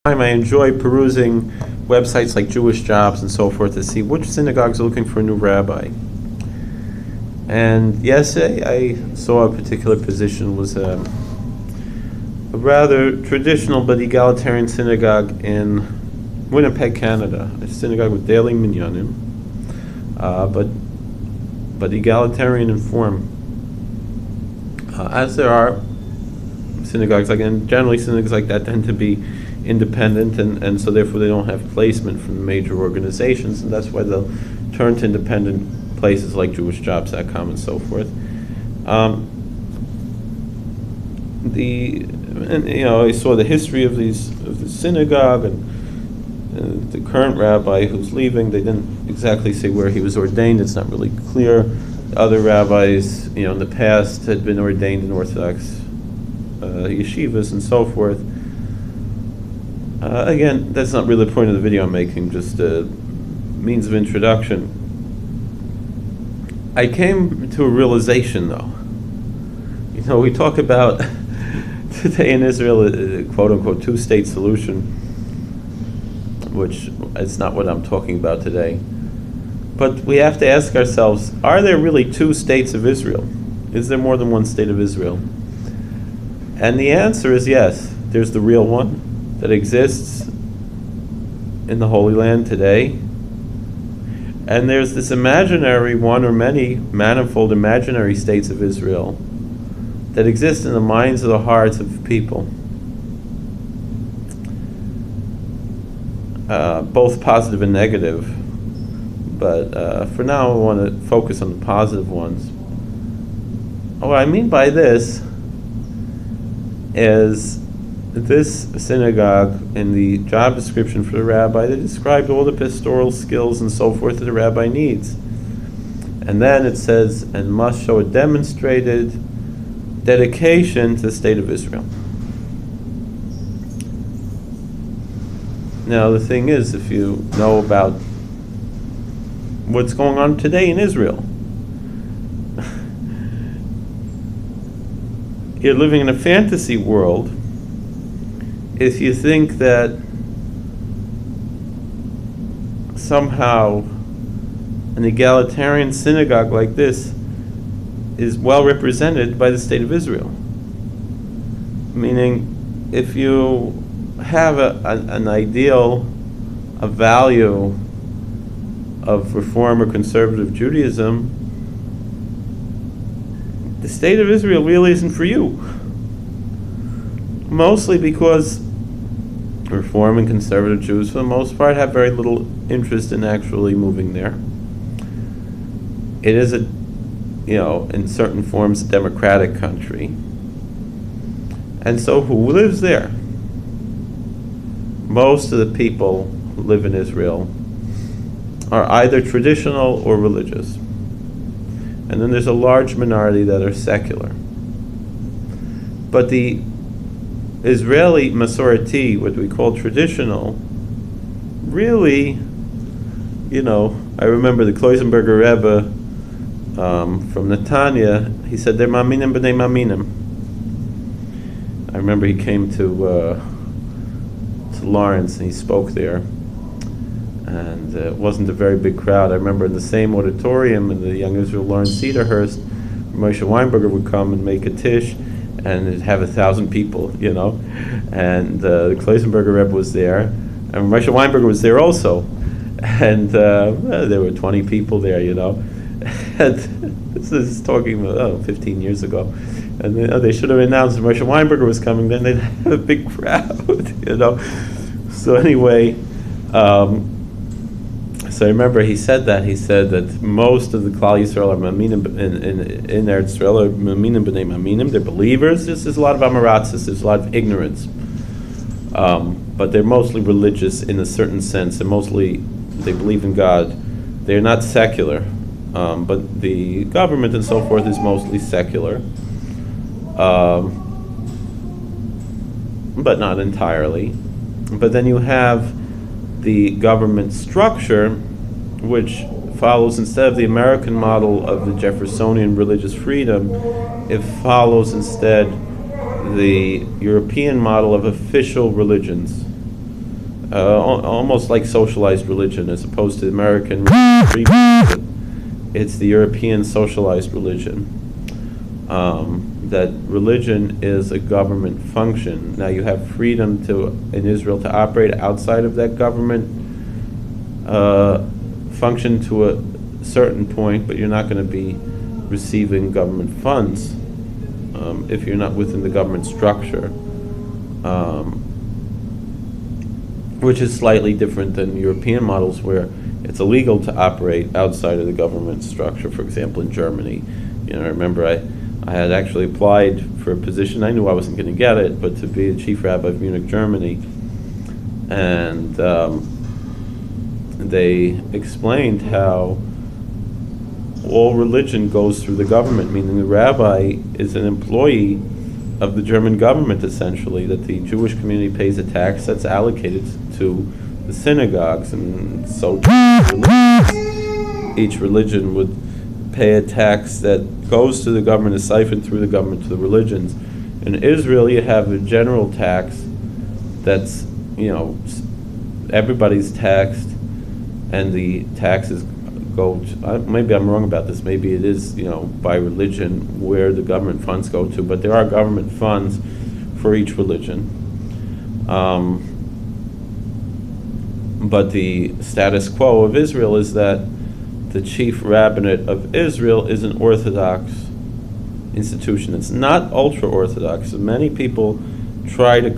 I enjoy perusing websites like Jewish Jobs and so forth to see which synagogues are looking for a new rabbi. And yesterday I saw a particular position was a rather traditional but egalitarian synagogue in Winnipeg, Canada. A synagogue with daily minyanim, but egalitarian in form. As there are synagogues and generally synagogues like that tend to be independent, and so therefore they don't have placement from the major organizations, and that's why they'll turn to independent places like JewishJobs.com and so forth. I saw the history of the synagogue and the current rabbi who's leaving. They didn't exactly say where he was ordained. It's not really clear. Other rabbis, in the past had been ordained in Orthodox yeshivas and so forth. Again, that's not really the point of the video I'm making, just a means of introduction. I came to a realization, though. We talk about today in Israel, a quote-unquote two-state solution, which is not what I'm talking about today. But we have to ask ourselves, are there really two states of Israel? Is there more than one state of Israel? And the answer is yes. There's the real one that exists in the Holy Land today. And there's this imaginary one or many manifold imaginary states of Israel that exist in the minds of the hearts of people. Both positive and negative. But for now I want to focus on the positive ones. What I mean by this is this synagogue, in the job description for the rabbi, they described all the pastoral skills and so forth that the rabbi needs. And then it says, and must show a demonstrated dedication to the state of Israel. Now the thing is, if you know about what's going on today in Israel, you're living in a fantasy world if you think that somehow an egalitarian synagogue like this is well represented by the state of Israel. Meaning, if you have an ideal, a value of Reform or Conservative Judaism, the state of Israel really isn't for you. Mostly because Reform and Conservative Jews, for the most part, have very little interest in actually moving there. It is in certain forms, a democratic country. And so who lives there? Most of the people who live in Israel are either traditional or religious. And then there's a large minority that are secular. But the Israeli Masorti, what we call traditional, really, I remember the Kloisenberger Rebbe from Netanya, he said, they're maminim b'nei maminim. I remember he came to Lawrence and he spoke there. And it wasn't a very big crowd. I remember in the same auditorium in the Young Israel Lawrence Cedarhurst, Moshe Weinberger would come and make a tish, and it'd have 1,000 people, and the Kloisenberger Rebbe was there, and Moshe Weinberger was there also, and there were 20 people there, and this is talking about 15 years ago, and they should have announced Moshe Weinberger was coming, then they'd have a big crowd, So anyway, so I remember he said that most of the Klal Yisrael are maminim in Eretz Yisrael, are maminim b'nei maminim. They're believers. There's a lot of amaratzis. There's a lot of ignorance, but they're mostly religious in a certain sense. They believe in God. They're not secular, but the government and so forth is mostly secular, but not entirely. But then you have the government structure, which follows, instead of the American model of the Jeffersonian religious freedom, it follows instead the European model of official religions. almost like socialized religion, as opposed to American. It's the European socialized religion. That religion is a government function. Now you have freedom in Israel to operate outside of that government function to a certain point, but you're not going to be receiving government funds if you're not within the government structure, which is slightly different than European models where it's illegal to operate outside of the government structure. For example, in Germany, I remember I had actually applied for a position. I knew I wasn't going to get it, but to be the chief rabbi of Munich, Germany, and they explained how all religion goes through the government, meaning the rabbi is an employee of the German government, essentially, that the Jewish community pays a tax that's allocated to the synagogues, and so each religion would pay a tax that goes to the government, is siphoned through the government to the religions. In Israel, you have a general tax that's, everybody's taxed, and the taxes go to, maybe I'm wrong about this, maybe it is, by religion where the government funds go to, but there are government funds for each religion. But the status quo of Israel is that the chief rabbinate of Israel is an Orthodox institution. It's not ultra-Orthodox. Many people try to